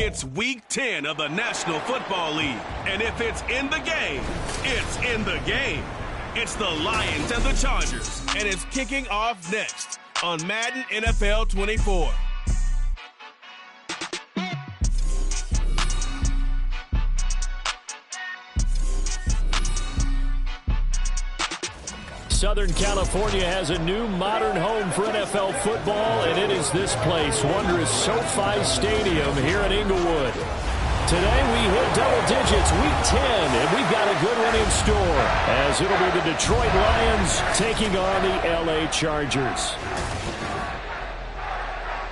It's Week 10 of the National Football League. And if it's in the game, it's in the game. It's the Lions and the Chargers. And it's kicking off next on Madden NFL 24. Southern California has a new modern home for NFL football, and it is this place, wondrous SoFi Stadium here in Inglewood. Today we hit double digits, Week 10, and we've got a good one in store, as it'll be the Detroit Lions taking on the LA Chargers.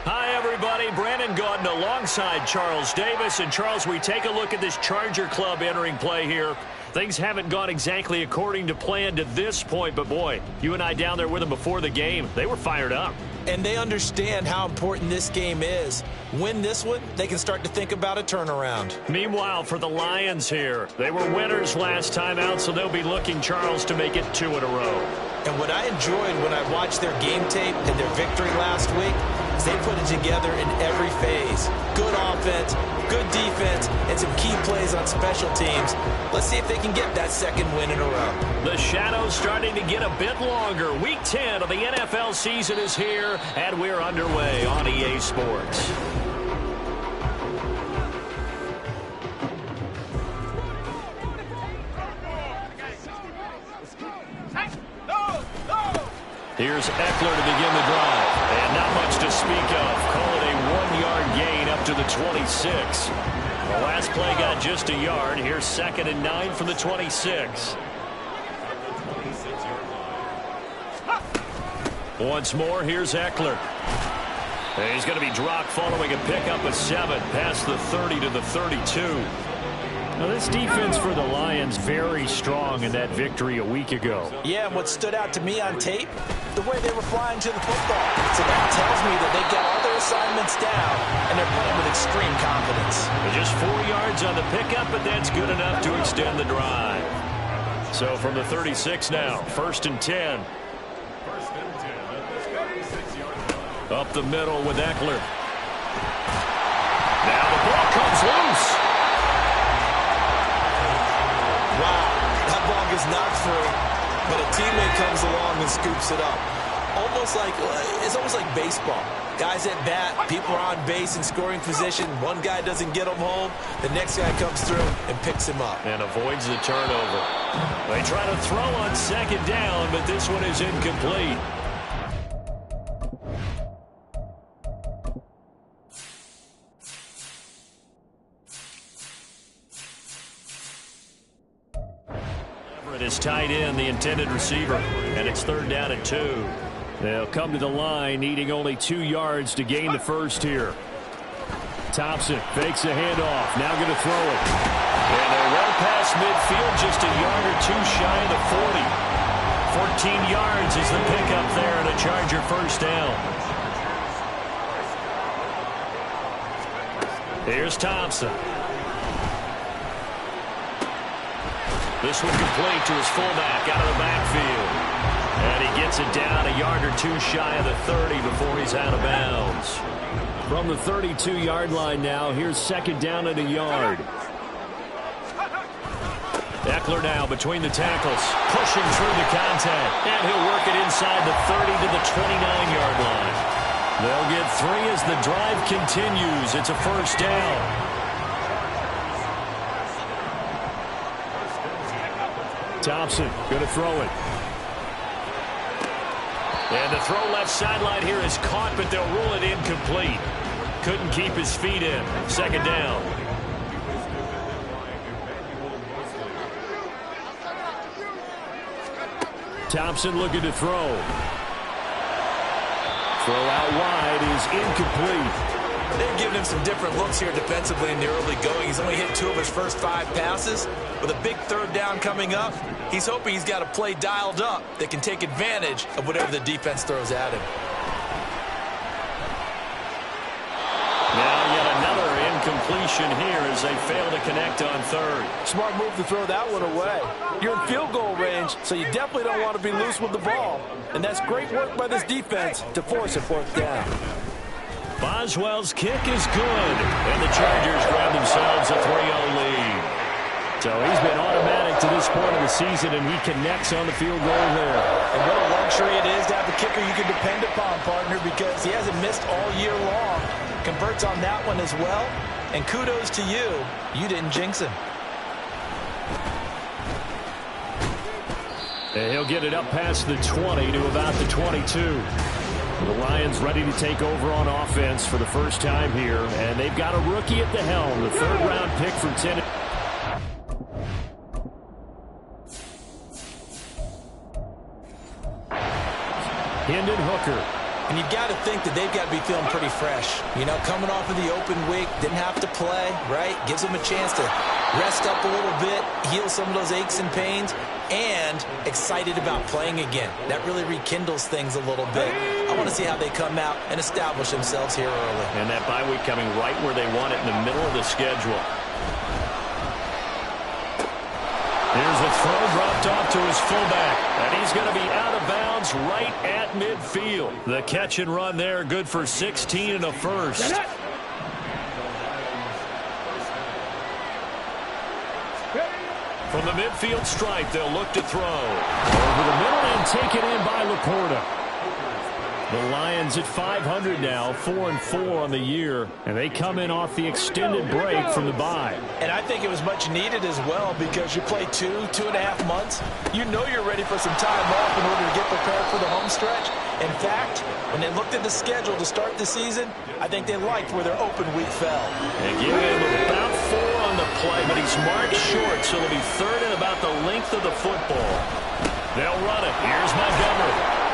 Hi, everybody. Brandon Gaudin alongside Charles Davis. And, Charles, we take a look at this Charger club entering play here. Things haven't gone exactly according to plan to this point, but, boy, you and I down there with them before the game, they were fired up. And they understand how important this game is. Win this one, they can start to think about a turnaround. Meanwhile, for the Lions here, they were winners last time out, so they'll be looking, Charles, to make it 2 in a row. And what I enjoyed when I watched their game tape and their victory last week is they put it together in every phase. Good offense, good defense, and some key plays on special teams. Let's see if they can get that second win in a row. The shadow's starting to get a bit longer. Week 10 of the NFL season is here, and we're underway on EA Sports. Here's Eckler to begin the drive. And not much to speak of. Call it a 1-yard gain up to the 26. The last play got just a yard. Here's 2nd and 9 from the 26. Once more, here's Eckler. And he's going to be dropped following a pickup of 7 past the 30 to the 32. Now, this defense for the Lions very strong in that victory a week ago. Yeah, and what stood out to me on tape, the way they were flying to the football. So that tells me that they got all their assignments down, and they're playing with extreme confidence. Just 4 yards on the pickup, but that's good enough to extend the drive. So from the 36 now, 1st and 10. Up the middle with Eckler. Now the ball comes loose. Wow, that ball gets knocked free, but a teammate comes along and scoops it up. It's almost like baseball. Guys at bat, people are on base in scoring position. One guy doesn't get him home. The next guy comes through and picks him up. And avoids the turnover. They try to throw on 2nd down, but this one is incomplete. Is tight end, the intended receiver, and it's 3rd down and 2. They'll come to the line needing only 2 yards to gain the first here. Thompson fakes a handoff, now going to throw it. And they're well past midfield, just a yard or 2 shy of the 40. 14 yards is the pickup there, and a Charger 1st down. Here's Thompson. This one complete to his fullback out of the backfield. And he gets it down a yard or 2 shy of the 30 before he's out of bounds. From the 32-yard line now, here's 2nd down and a yard. Eckler now between the tackles, pushing through the contact. And he'll work it inside the 30 to the 29-yard line. They'll get 3 as the drive continues. It's a 1st down. Thompson going to throw it. And the throw left sideline here is caught, but they'll rule it incomplete. Couldn't keep his feet in. 2nd down. Thompson looking to throw. Throw out wide is incomplete. They're giving him some different looks here defensively in the early going. He's only hit 2 of his first 5 passes. With a big 3rd down coming up, he's hoping he's got a play dialed up that can take advantage of whatever the defense throws at him. Now yet another incompletion here as they fail to connect on 3rd. Smart move to throw that one away. You're in field goal range, so you definitely don't want to be loose with the ball. And that's great work by this defense to force a 4th down. Boswell's kick is good, and the Chargers grab themselves a 3-0 lead. So he's been automatic to this point of the season, and he connects on the field goal there. And what a luxury it is to have a kicker you can depend upon, partner, because he hasn't missed all year long. Converts on that one as well, and kudos to you. You didn't jinx him. And he'll get it up past the 20 to about the 22. The Lions ready to take over on offense for the first time here, and they've got a rookie at the helm, the third-round pick from Tennessee. Hendon Hooker. And you've got to think that they've got to be feeling pretty fresh. You know, coming off of the open week, didn't have to play, right? Gives them a chance to rest up a little bit, heal some of those aches and pains, and excited about playing again. That really rekindles things a little bit. I want to see how they come out and establish themselves here early. And that bye week coming right where they want it, in the middle of the schedule. Here's a throw dropped off to his fullback, and he's going to be out of bounds right at midfield. The catch and run there, good for 16 and a first. From the midfield stripe, they'll look to throw. Over the middle and taken in by Laporta. The Lions at 500 now, 4-4 on the year, and they come in off the extended break from the bye. And I think it was much needed as well, because you play 2.5 months. You know you're ready for some time off in order to get prepared for the home stretch. In fact, when they looked at the schedule to start the season, I think they liked where their open week fell. They give him about 4 on the play, but he's marked short, so it'll be third and about the length of the football. They'll run it. Here's Montgomery.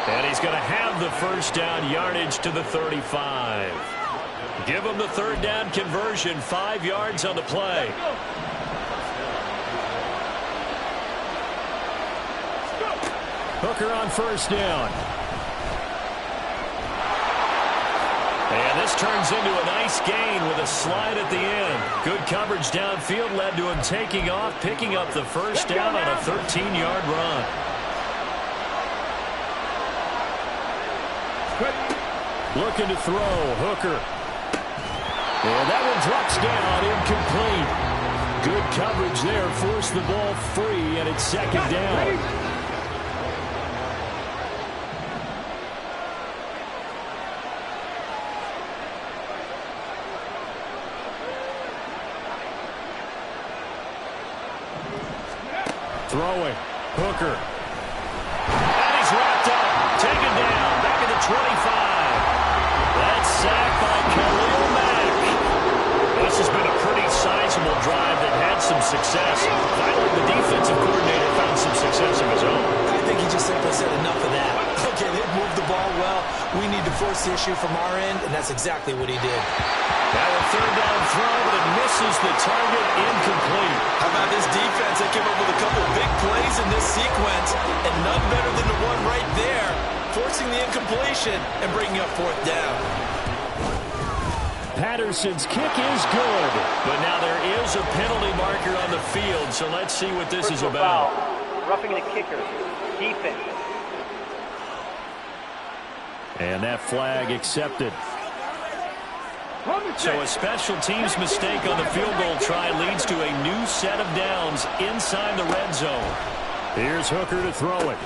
And he's going to have the first down, yardage to the 35. Give him the third down conversion, 5 yards on the play. Hooker on first down. And this turns into a nice gain with a slide at the end. Good coverage downfield led to him taking off, picking up the first down on a 13-yard run. Looking to throw, Hooker. And that one drops down, incomplete. Good coverage there, forced the ball free, and it's second down. Throwing, Hooker. And he's wrapped up, taken down, back at the 25. That's sacked by Khalil Mack. This has been a pretty sizable drive that had some success. Finally, the defensive coordinator found some success of his own. I think he just simply said enough of that. Okay, they've moved the ball well. We need to force the issue from our end, and that's exactly what he did. Now a third down throw, but it misses the target, incomplete. How about this defense? They came up with a couple of big plays in this sequence, and none better than the one right there, forcing the incompletion and bringing up fourth down. Patterson's kick is good, but now there is a penalty marker on the field, so let's see what this is about. Roughing the kicker, defense. And that flag accepted. So a special teams mistake on the field goal try leads to a new set of downs inside the red zone. Here's Hooker to throw it.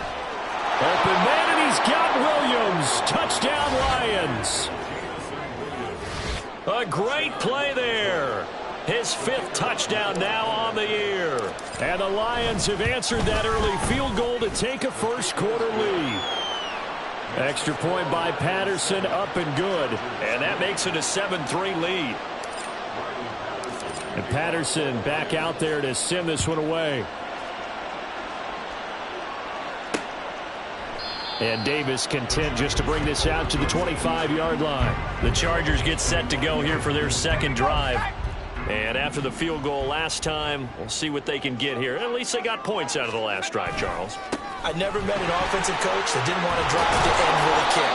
Open man, and he's got Williams. Touchdown, Lions. A great play there. His 5th touchdown now on the year. And the Lions have answered that early field goal to take a first quarter lead. Extra point by Patterson, up and good. And that makes it a 7-3 lead. And Patterson back out there to send this one away. And Davis content just to bring this out to the 25-yard line. The Chargers get set to go here for their second drive. And after the field goal last time, we'll see what they can get here. At least they got points out of the last drive, Charles. I never met an offensive coach that didn't want to drive to end with a kick.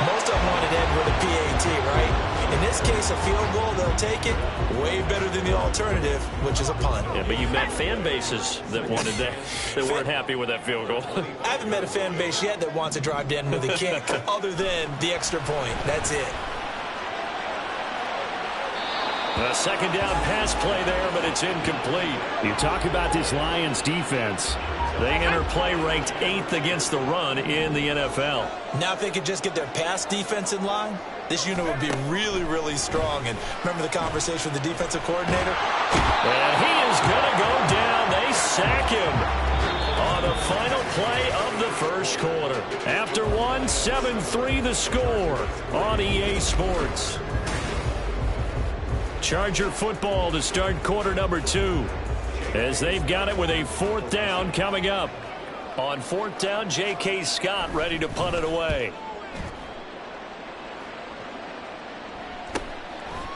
Most of them wanted to end with a PAT, right? In this case, a field goal, they'll take it. Way better than the alternative, which is a punt. Yeah, but you've met fan bases that wanted that, that weren't happy with that field goal. I haven't met a fan base yet that wants to drive to end with a kick, other than the extra point. That's it. A second down pass play there, but it's incomplete. You talk about this Lions defense. They enter play ranked 8th against the run in the NFL. Now if they could just get their pass defense in line, this unit would be really, really strong. And remember the conversation with the defensive coordinator? And he is going to go down. They sack him on the final play of the first quarter. After 7-3 the score on EA Sports. Charger football to start quarter number 2. As they've got it with a 4th down coming up. On 4th down, J.K. Scott ready to punt it away.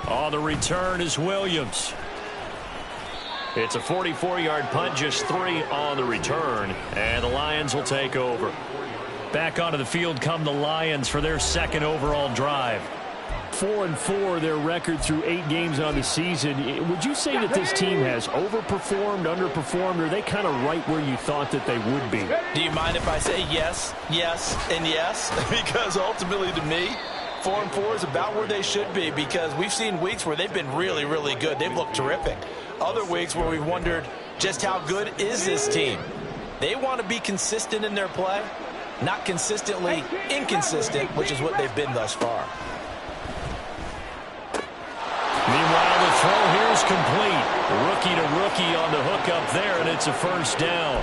On the return is Williams. It's a 44-yard punt, just 3 on the return. And the Lions will take over. Back onto the field come the Lions for their 2nd overall drive. 4-4 their record through 8 games on the season. Would you say that this team has overperformed, underperformed, or are they kind of right where you thought that they would be? Do you mind if I say yes, yes, and yes? Because ultimately to me, 4-4 is about where they should be, because we've seen weeks where they've been really, really good. They've looked terrific. Other weeks where we've wondered just how good is this team. They want to be consistent in their play, not consistently inconsistent, which is what they've been thus far. Meanwhile, the throw here is complete. Rookie to rookie on the hook up there, and it's a 1st down.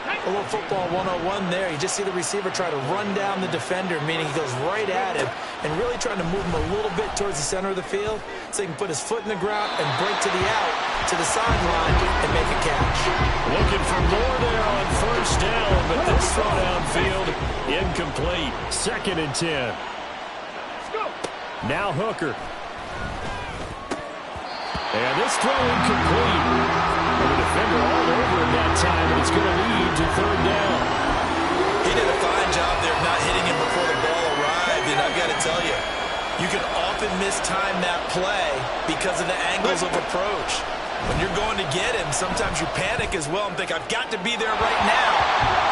A little football 101 there. You just see the receiver try to run down the defender, meaning he goes right at him and really trying to move him a little bit towards the center of the field so he can put his foot in the ground and break to the out, to the sideline, and make a catch. Looking for more there on 1st down, but this throw downfield incomplete. 2nd and 10. Now Hooker. And this throw incomplete. And the defender all over him that time, and it's going to lead to 3rd down. He did a fine job there of not hitting him before the ball arrived, and I've got to tell you, you can often mistime that play because of the angles of approach. When you're going to get him, sometimes you panic as well and think, I've got to be there right now.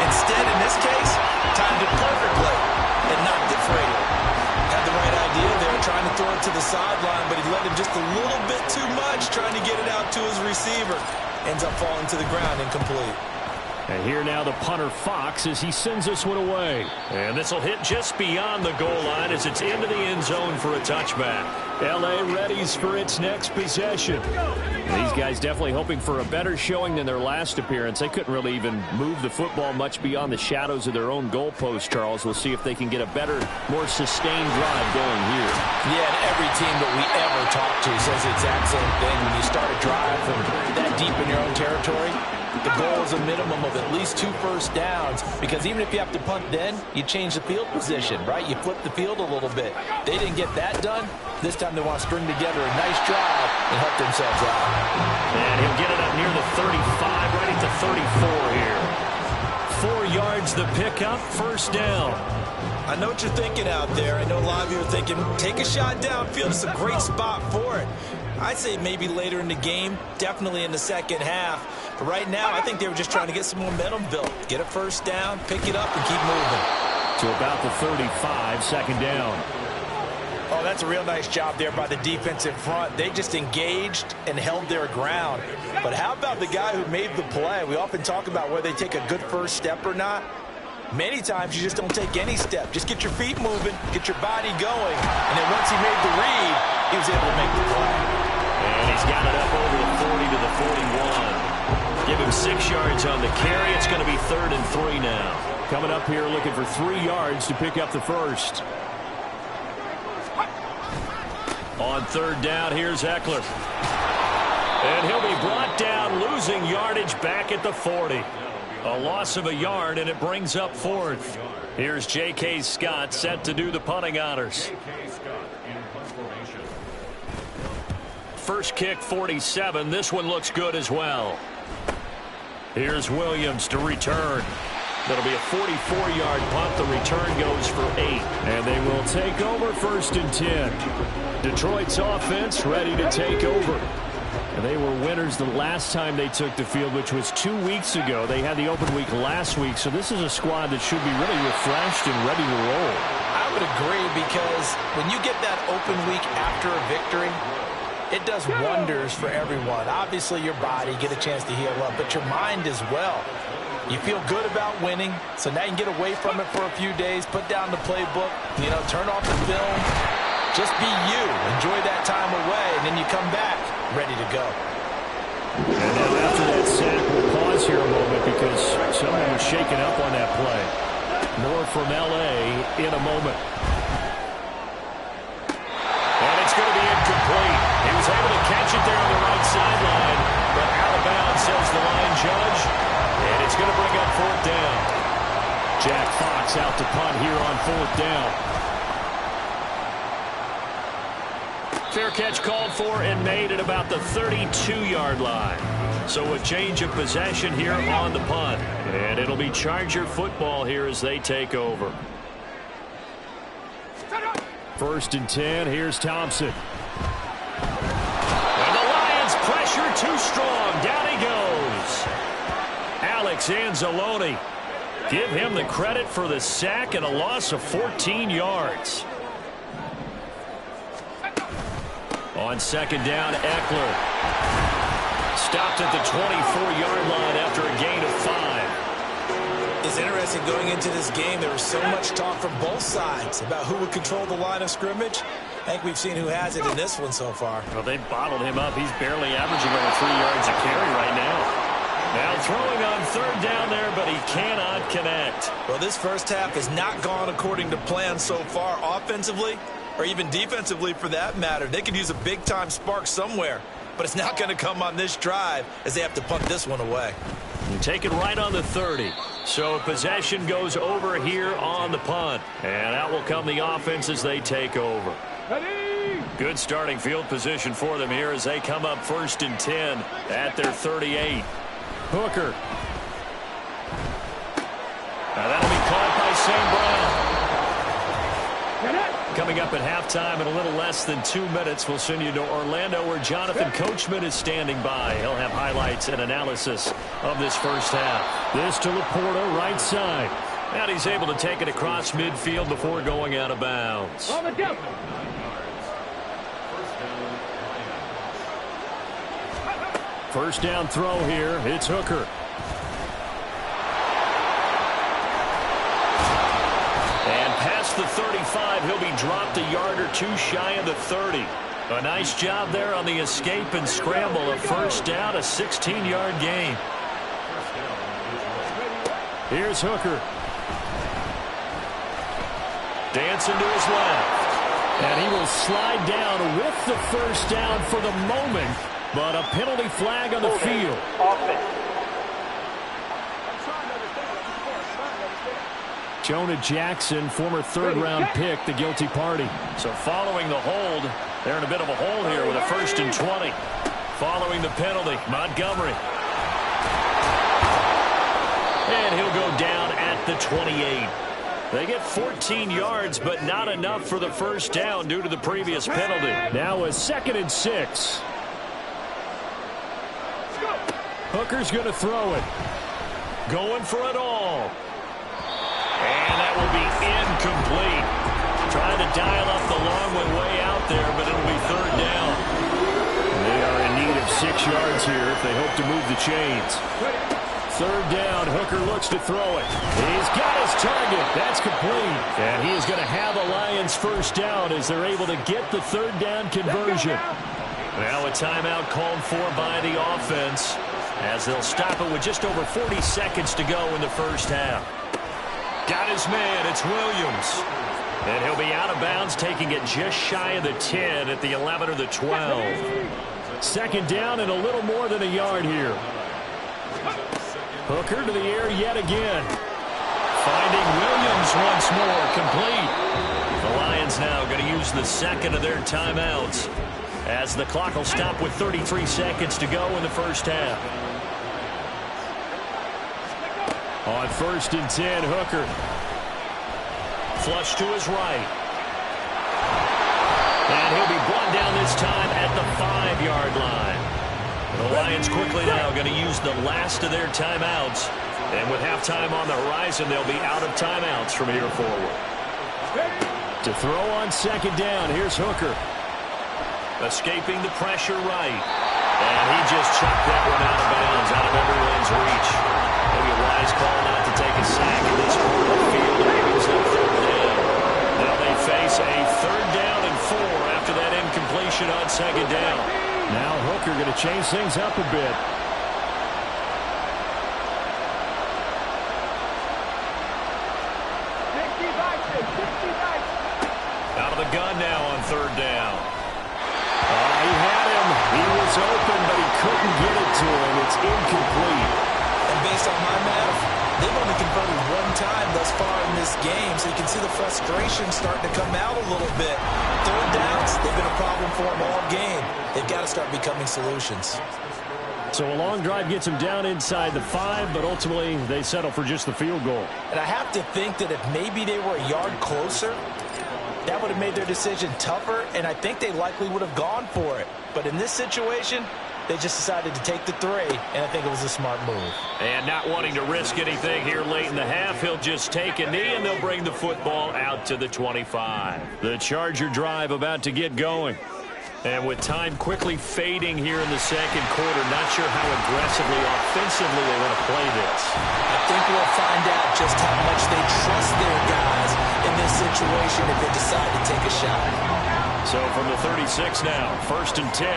Instead, in this case, timed it perfectly and knocked it free. Had the right idea there, trying to throw it to the sideline, but he let him just a little bit too much, trying to get it out to his receiver. Ends up falling to the ground, incomplete. And here now the punter Fox as he sends this one away. And this will hit just beyond the goal line as it's into the end zone for a touchback. L.A. readies for its next possession. And these guys definitely hoping for a better showing than their last appearance. They couldn't really even move the football much beyond the shadows of their own goalpost, Charles. We'll see if they can get a better, more sustained drive going here. Yeah, and every team that we ever talk to says the exact same thing. When you start a drive from that deep in your own territory, the goal is a minimum of at least 2 first downs, because even if you have to punt then, you change the field position, right? You flip the field a little bit. They didn't get that done. This time they want to string together a nice drive and help themselves out. And he'll get it up near the 35, right at the 34 here. 4 yards the pickup, 1st down. I know what you're thinking out there. I know a lot of you are thinking, take a shot downfield. It's a great spot for it. I'd say maybe later in the game, definitely in the second half. But right now, I think they were just trying to get some momentum built. Get a 1st down, pick it up, and keep moving. To about the 35, 2nd down. Oh, that's a real nice job there by the defensive front. They just engaged and held their ground. But how about the guy who made the play? We often talk about whether they take a good first step or not. Many times you just don't take any step. Just get your feet moving, get your body going. And then once he made the read, he was able to make the play. And he's got it up over the 40 to the 41. Give him 6 yards on the carry. It's going to be 3rd and 3 now. Coming up here looking for 3 yards to pick up the 1st. On 3rd down, here's Eckler. And he'll be brought down, losing yardage back at the 40. A loss of a yard, and it brings up 4th. Here's J.K. Scott set to do the punting honors. First kick, 47. This one looks good as well. Here's Williams to return. That'll be a 44-yard punt. The return goes for 8. And they will take over 1st and 10. Detroit's offense ready to take over. And they were winners the last time they took the field, which was 2 weeks ago. They had the open week last week, so this is a squad that should be really refreshed and ready to roll. I would agree, because when you get that open week after a victory, it does wonders for everyone. Obviously, your body, get a chance to heal up, but your mind as well. You feel good about winning, so now you can get away from it for a few days, put down the playbook, turn off the film, just be you. Enjoy that time away, and then you come back ready to go. And now after that sack, we'll pause here a moment because someone was shaken up on that play. More from L.A. in a moment. And it's going to be incomplete. He was able to catch it there on the right sideline, but out of bounds, says the line judge. And it's going to bring up fourth down. Jack Fox out to punt here on fourth down. Fair catch called for and made at about the 32-yard line. So a change of possession here on the punt. And it'll be Charger football here as they take over. 1st and 10. Here's Thompson. And the Lions pressure too strong. Down he goes. Alex Anzalone. Give him the credit for the sack and a loss of 14 yards. On 2nd down, Eckler. Stopped at the 24-yard line after a gain of 5. It's interesting going into this game. There was so much talk from both sides about who would control the line of scrimmage. I think we've seen who has it in this one so far. Well, they bottled him up. He's barely averaging over 3 yards a carry right now. Now throwing on 3rd down there, but he cannot connect. Well, this first half has not gone according to plan so far offensively, or even defensively for that matter. They could use a big-time spark somewhere, but it's not going to come on this drive as they have to punt this one away. And take it right on the 30. So possession goes over here on the punt. And out will come the offense as they take over. Good starting field position for them here as they come up 1st and 10 at their 38. Hooker. Now that'll be caught by St. Brown. Coming up at halftime in a little less than 2 minutes, we'll send you to Orlando where Jonathan Coachman is standing by. He'll have highlights and analysis of this first half. This to Laporta, right side. And he's able to take it across midfield before going out of bounds. First down throw here. It's Hooker. And past the 35, he'll be dropped a yard or two shy of the 30. A nice job there on the escape and scramble. A first down, a 16-yard gain. Here's Hooker. Dancing to his left. And he will slide down with the first down for the moment. But a penalty flag on the field. Jonah Jackson, former 3rd-round pick, the guilty party. So following the hold, they're in a bit of a hole here with a 1st and 20. Following the penalty, Montgomery. And he'll go down at the 28. They get 14 yards, but not enough for the first down due to the previous penalty. Now a 2nd and 6. Hooker's going to throw it. Going for it all. And that will be incomplete. Trying to dial up the long way out there, but it'll be 3rd down. They are in need of 6 yards here if they hope to move the chains. 3rd down, Hooker looks to throw it. He's got his target. That's complete. And he is going to have a Lions first down as they're able to get the 3rd down conversion. Now a timeout called for by the offense as they'll stop it with just over 40 seconds to go in the first half. Got his man. It's Williams. And he'll be out of bounds, taking it just shy of the 10 at the 11 or the 12. 2nd down and a little more than a yard here. Hooker to the air yet again. Finding Williams once more, complete. The Lions now going to use the 2nd of their timeouts as the clock will stop with 33 seconds to go in the first half. On 1st and 10, Hooker. Flush to his right. And he'll be brought down this time at the 5-yard line. The Lions quickly now going to use the last of their timeouts. And with halftime on the horizon, they'll be out of timeouts from here forward. To throw on 2nd down, here's Hooker. Escaping the pressure right. And he just chucked that one out of bounds, out of everyone's reach. Maybe a wise call not to take a sack in this part of the field, and it moves up third down. Now they face a 3rd down and 4 after that incompletion on 2nd down. Now Hooker going to change things up a bit. Out of the gun now on 3rd down. He had him. He was open, but he couldn't get it to him. It's incomplete. And based on my math, they've only converted 1 time thus far in this game, so you can see the frustration starting to come out a little bit. 3rd downs, they've been a problem for them all game. They've got to start becoming solutions. So a long drive gets them down inside the 5, but ultimately they settle for just the field goal. And I have to think that if maybe they were a yard closer, that would have made their decision tougher, and I think they likely would have gone for it. But in this situation, they just decided to take the 3, and I think it was a smart move. And not wanting to risk anything here late in the half, he'll just take a knee, and they'll bring the football out to the 25. The Charger drive about to get going. And with time quickly fading here in the 2nd quarter, not sure how aggressively, offensively they want to play this. I think we'll find out just how much they trust their guys in this situation if they decide to take a shot. So from the 36 now, 1st and 10.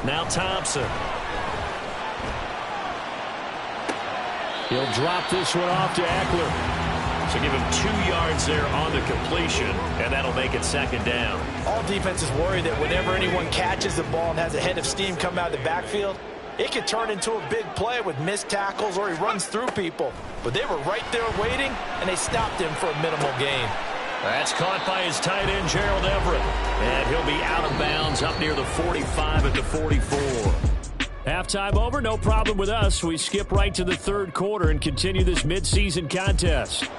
Now Thompson. He'll drop this one off to Eckler. So give him 2 yards there on the completion, and that'll make it 2nd down. All defenses worry that whenever anyone catches the ball and has a head of steam come out of the backfield, it could turn into a big play with missed tackles or he runs through people. But they were right there waiting, and they stopped him for a minimal gain. That's caught by his tight end, Gerald Everett. And he'll be out of bounds up near the 45 at the 44. Halftime over, no problem with us. We skip right to the 3rd quarter and continue this midseason contest.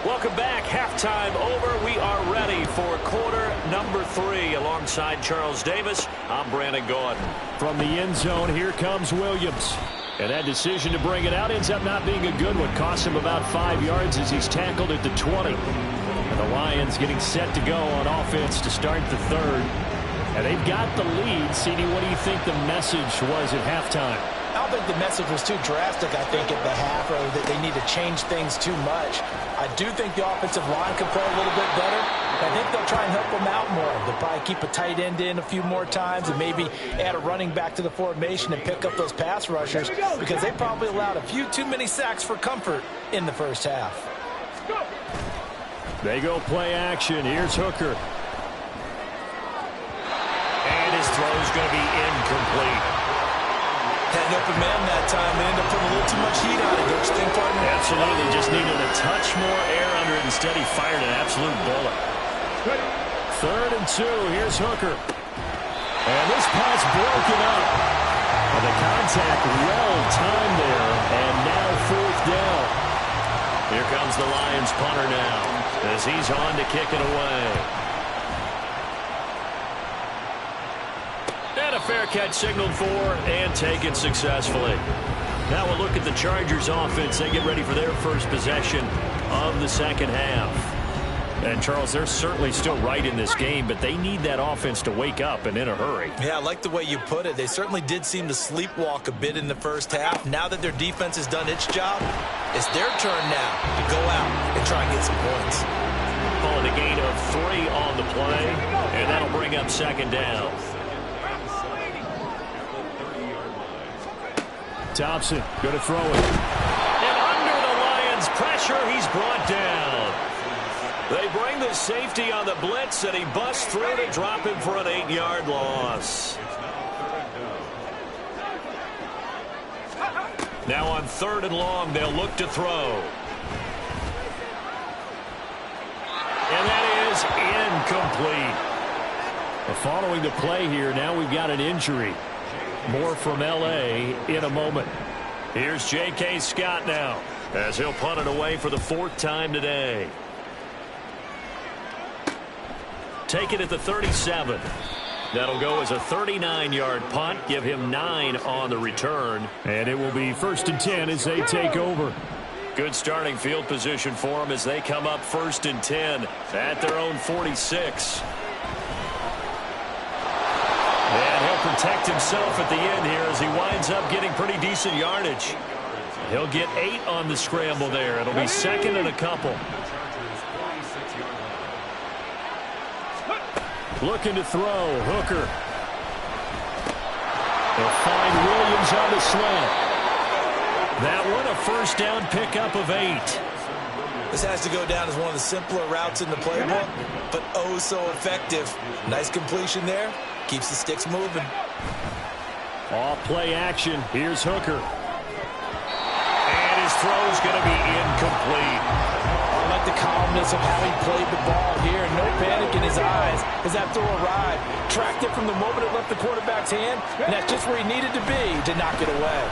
Welcome back. Halftime over. We are ready for quarter number 3. Alongside Charles Davis, I'm Brandon Gaudin. From the end zone, here comes Williams. And that decision to bring it out ends up not being a good one. Costs him about 5 yards as he's tackled at the 20. And the Lions getting set to go on offense to start the 3rd. And they've got the lead. CD, what do you think the message was at halftime? I don't think the message was too drastic, I think, at the half, or that they need to change things too much. I do think the offensive line can play a little bit better. I think they'll try and help them out more. They'll probably keep a tight end in a few more times and maybe add a running back to the formation and pick up those pass rushers, because they probably allowed a few too many sacks for comfort in the first half. They go play action. Here's Hooker. And his throw's going to be incomplete. Had an open man that time and ended up putting a little too much heat on it, don't you think, partner? Absolutely. Just needed a touch more air under it. Instead, he fired an absolute bullet. 3rd and 2. Here's Hooker. And this pass broken up. And the contact well timed there. And now 4th down. Here comes the Lions punter now as he's on to kick it away. And a fair catch signaled for and taken successfully. Now we'll look at the Chargers offense. They get ready for their first possession of the 2nd half. And, Charles, they're certainly still right in this game, but they need that offense to wake up and in a hurry. Yeah, I like the way you put it. They certainly did seem to sleepwalk a bit in the first half. Now that their defense has done its job, it's their turn now to go out and try and get some points. Calling a gain of 3 on the play, and that'll bring up 2nd down. Thompson going to throw it. And under the Lions' pressure, he's brought down. They bring the safety on the blitz, and he busts through to drop him for an 8-yard loss. Now on 3rd and long, they'll look to throw. And that is incomplete. Following the play here, now we've got an injury. More from L.A. in a moment. Here's J.K. Scott now as he'll punt it away for the 4th time today. Take it at the 37. That'll go as a 39-yard punt. Give him 9 on the return. And it will be 1st and 10 as they take over. Good starting field position for them as they come up 1st and 10 at their own 46. And he'll protect himself at the end here as he winds up getting pretty decent yardage. He'll get 8 on the scramble there. It'll be 2nd and a couple. Looking to throw. Hooker. They'll find Williams on the slant. That one a 1st down pickup of 8. This has to go down as one of the simpler routes in the playbook, but oh so effective. Nice completion there. Keeps the sticks moving. Off play action. Here's Hooker. And his throw's going to be incomplete. I like the calmness of how he played the ball here. No panic in his eyes as that throw arrived. Tracked it from the moment it left the quarterback's hand, and that's just where he needed to be to knock it away.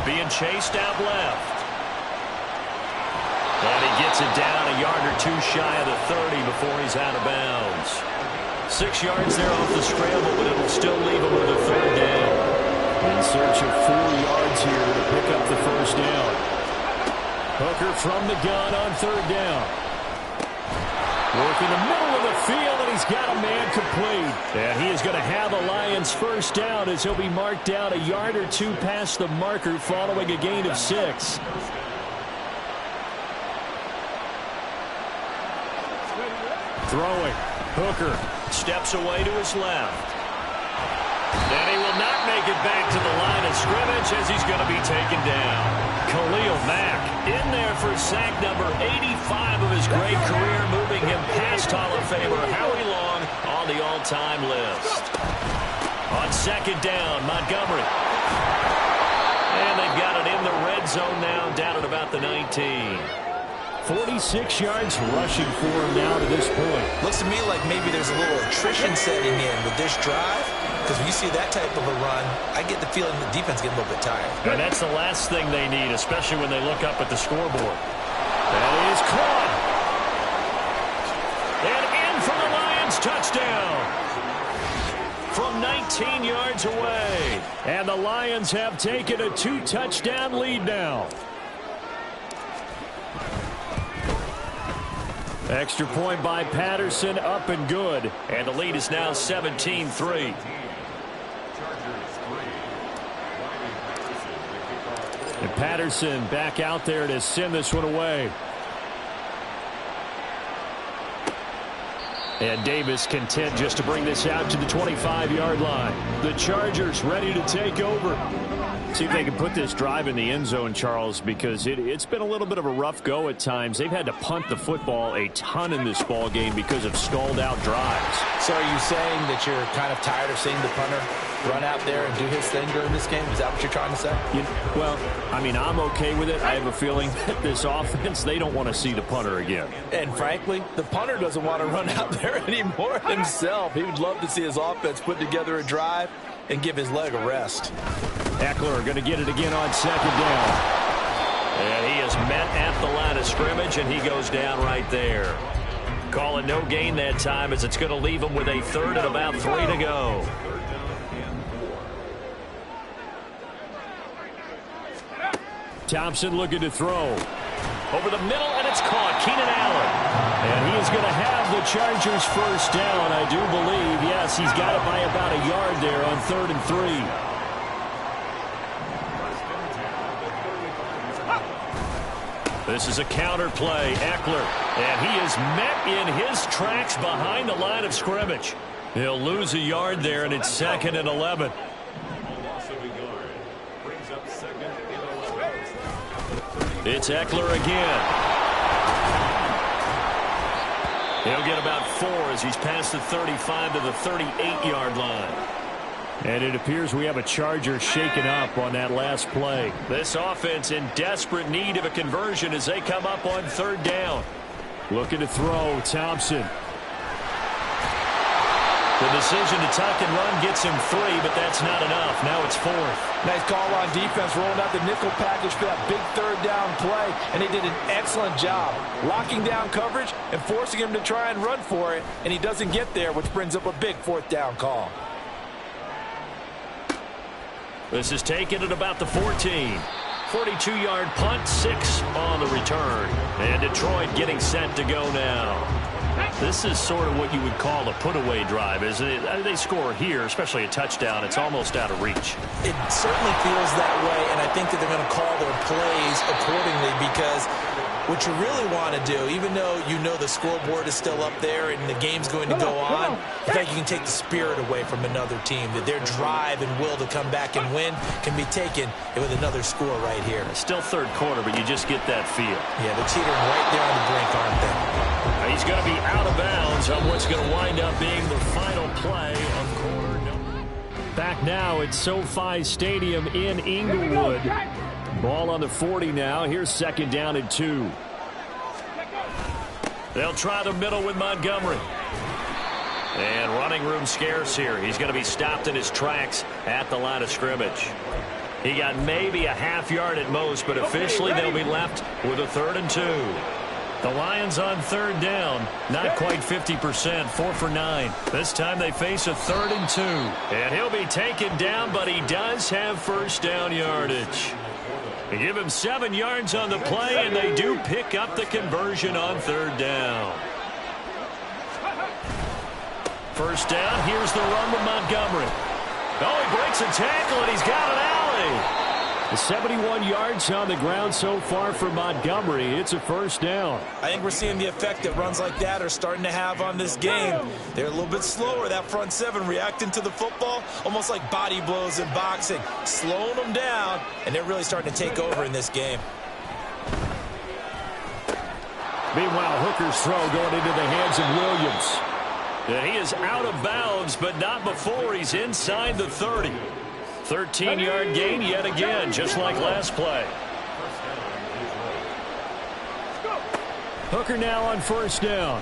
Being chased out left. And he gets it down a yard or 2 shy of the 30 before he's out of bounds. 6 yards there off the scramble, but it'll still leave him with a 3rd down. In search of 4 yards here to pick up the 1st down. Hooker from the gun on 3rd down. Working the middle of the field, and he's got a man complete. And he is going to have a Lions 1st down as he'll be marked down a yard or 2 past the marker following a gain of 6. Throwing. Hooker steps away to his left. And he will not make it back to the line of scrimmage as he's going to be taken down. Khalil Mack in there for sack number 85 of his great career, moving him past Hall of Famer Howie Long on the all-time list. On 2nd down, Montgomery. And they've got it in the red zone now, down at about the 19. 46 yards rushing for him now to this point. Looks to me like maybe there's a little attrition setting in with this drive, because when you see that type of a run, I get the feeling the defense getting a little bit tired. And that's the last thing they need, especially when they look up at the scoreboard. That is caught. And in for the Lions, touchdown. From 19 yards away. And the Lions have taken a 2-touchdown lead now. Extra point by Patterson, up and good. And the lead is now 17-3. And Patterson back out there to send this one away. And Davis content just to bring this out to the 25-yard line. The Chargers ready to take over. See if they can put this drive in the end zone, Charles, because it's been a little bit of a rough go at times. They've had to punt the football a ton in this ball game because of stalled out drives. So are you saying that you're kind of tired of seeing the punter run out there and do his thing during this game? Is that what you're trying to say? Well, I mean, I'm okay with it. I have a feeling that this offense, they don't want to see the punter again. And frankly, the punter doesn't want to run out there anymore himself. He would love to see his offense put together a drive and give his leg a rest. Eckler going to get it again on 2nd down. And he is met at the line of scrimmage, and he goes down right there. Call it no gain that time as it's going to leave him with a 3rd and about 3 to go. Thompson looking to throw. Over the middle, and it's caught. Keenan Allen. And he is going to have the Chargers 1st down, I do believe. Yes, he's got it by about a yard there on 3rd and 3. This is a counter play. Eckler. And he is met in his tracks behind the line of scrimmage. He'll lose a yard there, and it's 2nd and 11. It's Eckler again. He'll get about 4 as he's past the 35 to the 38-yard line. And it appears we have a Charger shaken up on that last play. This offense in desperate need of a conversion as they come up on 3rd down. Looking to throw, Thompson. The decision to tuck and run gets him 3, but that's not enough. Now it's 4th. Nice call on defense, rolling out the nickel package for that big 3rd down play, and they did an excellent job locking down coverage and forcing him to try and run for it, and he doesn't get there, which brings up a big 4th down call. This is taken at about the 14. 42-yard punt, 6 on the return. And Detroit getting set to go now. This is sort of what you would call a put-away drive, isn't it? They score here, especially a touchdown. It's almost out of reach. It certainly feels that way, and I think that they're going to call their plays accordingly because what you really want to do, even though you know the scoreboard is still up there and the game's going to go on, I think you can take the spirit away from another team, that their drive and will to come back and win can be taken with another score right here. Still third quarter, but you just get that feel. Yeah, they're teetering right there on the brink, aren't they? He's going to be out of bounds on what's going to wind up being the final play of quarter number. Back now at SoFi Stadium in Inglewood. Ball on the 40 now. Here's second down and 2. They'll try the middle with Montgomery. And running room scarce here. He's going to be stopped in his tracks at the line of scrimmage. He got maybe a half yard at most, but officially they'll be left with a 3rd and 2. The Lions on 3rd down, not quite 50%, 4 for 9. This time they face a 3rd and 2. And he'll be taken down, but he does have first down yardage. They give him 7 yards on the play, and they do pick up the conversion on 3rd down. First down, here's the run with Montgomery. Oh, he breaks a tackle, and he's got an alley. 71 yards on the ground so far for Montgomery. It's a first down. I think we're seeing the effect that runs like that are starting to have on this game. They're a little bit slower, that front 7, reacting to the football, almost like body blows in boxing, slowing them down, and they're really starting to take over in this game. Meanwhile, Hooker's throw going into the hands of Williams. And he is out of bounds, but not before he's inside the 30. 13-yard gain yet again, just like last play. Hooker now on first down.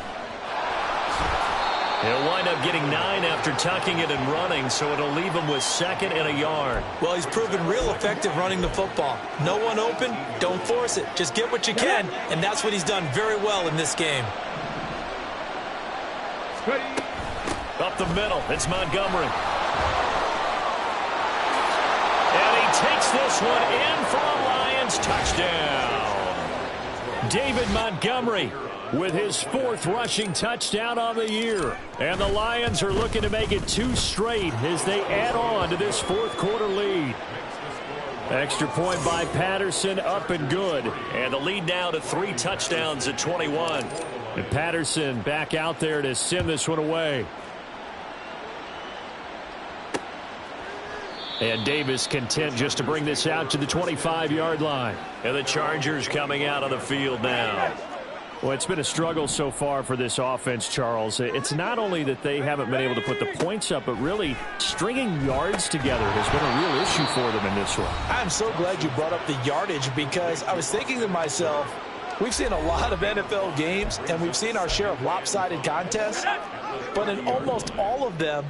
He'll wind up getting 9 after tucking it and running, so it'll leave him with 2nd and a yard. Well, he's proven real effective running the football. No one open, don't force it. Just get what you can, and that's what he's done very well in this game. Up the middle, it's Montgomery. And he takes this one in for a Lions touchdown. David Montgomery with his 4th rushing touchdown on the year. And the Lions are looking to make it 2 straight as they add on to this 4th quarter lead. Extra point by Patterson, up and good. And the lead now to 3 touchdowns at 21. And Patterson back out there to send this one away. And Davis content just to bring this out to the 25-yard line. And the Chargers coming out on the field now. Well, it's been a struggle so far for this offense, Charles. It's not only that they haven't been able to put the points up, but really stringing yards together has been a real issue for them in this one. I'm so glad you brought up the yardage because I was thinking to myself, we've seen a lot of NFL games, and we've seen our share of lopsided contests, but in almost all of them,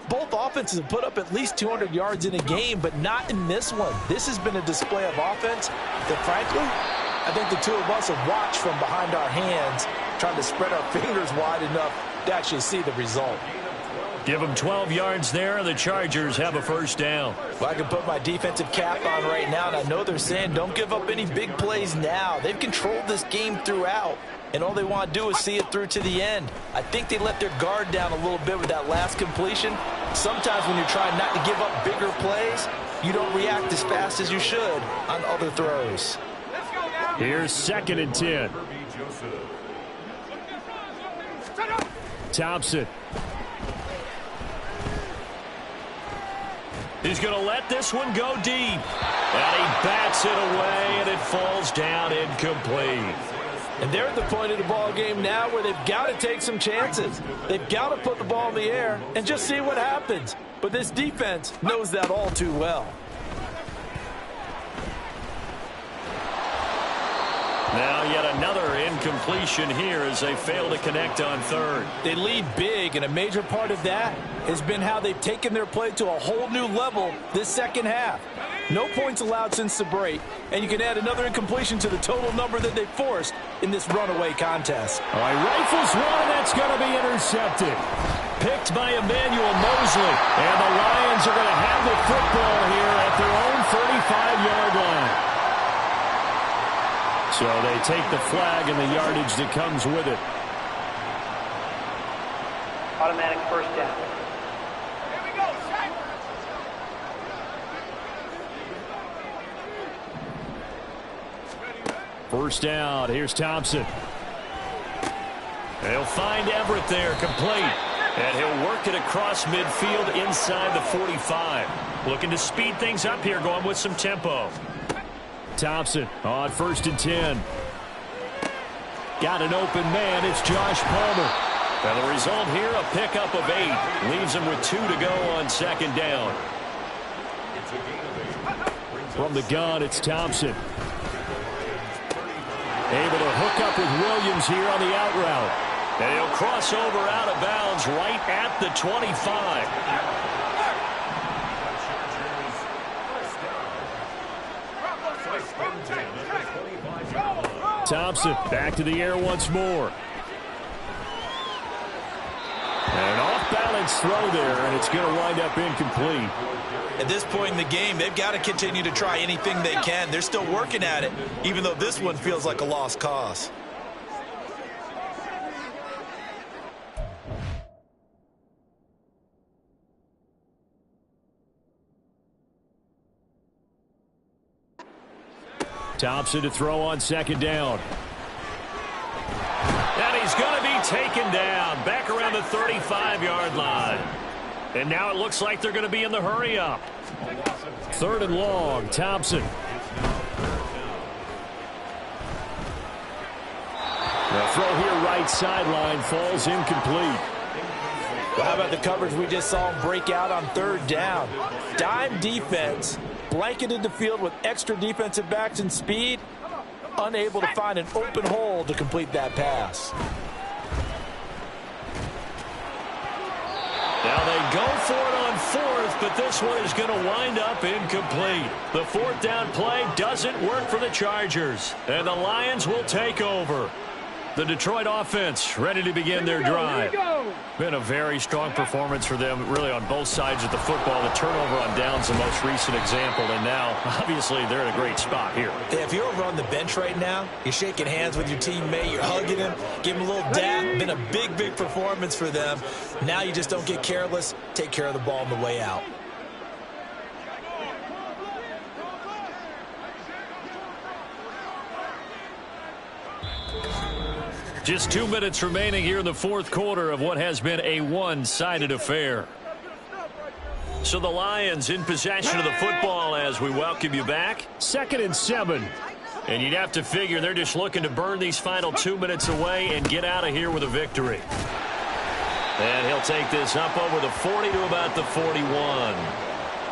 both offenses have put up at least 200 yards in a game, but not in this one. This has been a display of offense that, frankly, I think the two of us have watched from behind our hands, trying to spread our fingers wide enough to actually see the result. Give them 12 yards there, and the Chargers have a first down. Well, I can put my defensive cap on right now, and I know they're saying don't give up any big plays now. They've controlled this game throughout, and all they want to do is see it through to the end. I think they let their guard down a little bit with that last completion. Sometimes when you're trying not to give up bigger plays, you don't react as fast as you should on other throws. Here's 2nd and 10. Thompson. He's going to let this one go deep. And he bats it away, and it falls down incomplete. And they're at the point of the ball game now where they've got to take some chances. They've got to put the ball in the air and just see what happens. But this defense knows that all too well. Now yet another incompletion here as they fail to connect on 3rd. They lead big, and a major part of that has been how they've taken their play to a whole new level this second half. No points allowed since the break, and you can add another incompletion to the total number that they forced in this runaway contest. All right, rifles one, that's going to be intercepted. Picked by Emmanuel Mosley, and the Lions are going to have the football here at their own 35-yard line. So they take the flag and the yardage that comes with it. Automatic first down. First down. Here's Thompson. They'll find Everett there, complete. And he'll work it across midfield inside the 45. Looking to speed things up here, going with some tempo. Thompson on 1st and 10. Got an open man. It's Josh Palmer. And the result here, a pickup of 8. Leaves him with 2 to go on 2nd down. From the gun, it's Thompson. Able to hook up with Williams here on the out route. And he'll cross over out of bounds right at the 25. Thompson back to the air once more. An off-balance throw there, and it's going to wind up incomplete. At this point in the game, they've got to continue to try anything they can. They're still working at it, even though this one feels like a lost cause. Thompson to throw on 2nd down. And he's going to be taken down back around the 35-yard line. And now it looks like they're going to be in the hurry-up. 3rd and long, Thompson. The throw here right sideline falls incomplete. Well, how about the coverage we just saw him break out on 3rd down? Dime defense, blanketed the field with extra defensive backs and speed, unable to find an open hole to complete that pass. Now they go for it on 4th, but this one is going to wind up incomplete. The 4th down play doesn't work for the Chargers, and the Lions will take over. The Detroit offense ready to begin their drive. Been a very strong performance for them, really, on both sides of the football. The turnover on downs the most recent example, and now, obviously, they're in a great spot here. If you're over on the bench right now, you're shaking hands with your teammate, you're hugging him, give him a little dap. Been a big, big performance for them. Now you just don't get careless. Take care of the ball on the way out. Just 2 minutes remaining here in the 4th quarter of what has been a one-sided affair. So the Lions in possession of the football as we welcome you back. 2nd and 7. And you'd have to figure they're just looking to burn these final 2 minutes away and get out of here with a victory. And he'll take this up over the 40 to about the 41.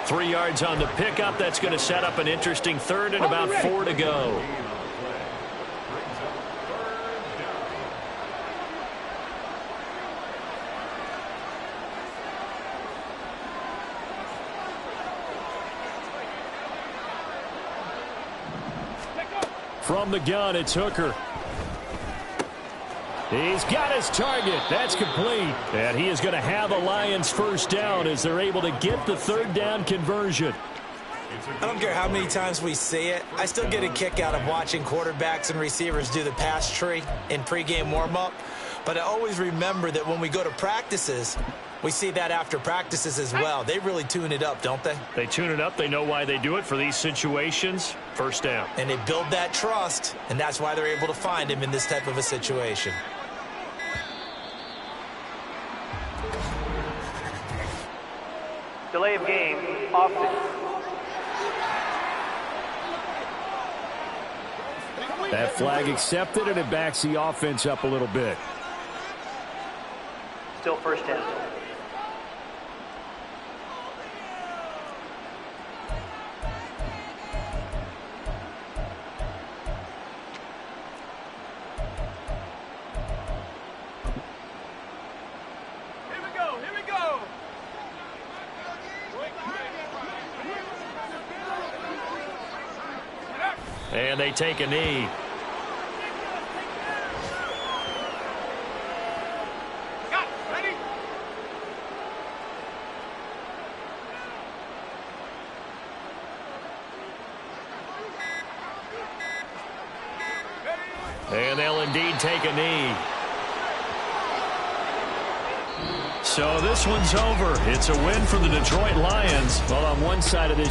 3 yards on the pickup. That's going to set up an interesting 3rd and about 4 to go. From the gun, it's Hooker. He's got his target. That's complete. And he is going to have a Lions 1st down as they're able to get the 3rd down conversion. I don't care how many times we see it. I still get a kick out of watching quarterbacks and receivers do the pass tree in pregame warm-up. But I always remember that when we go to practices, we see that after practices as well. They really tune it up, don't they? They tune it up. They know why they do it for these situations. 1st down. And they build that trust, and that's why they're able to find him in this type of a situation. Delay of game, offense. That flag accepted, and it backs the offense up a little bit. Still 1st down. And they take a knee. And they'll indeed take a knee. So this one's over. It's a win for the Detroit Lions. Well, on one side of this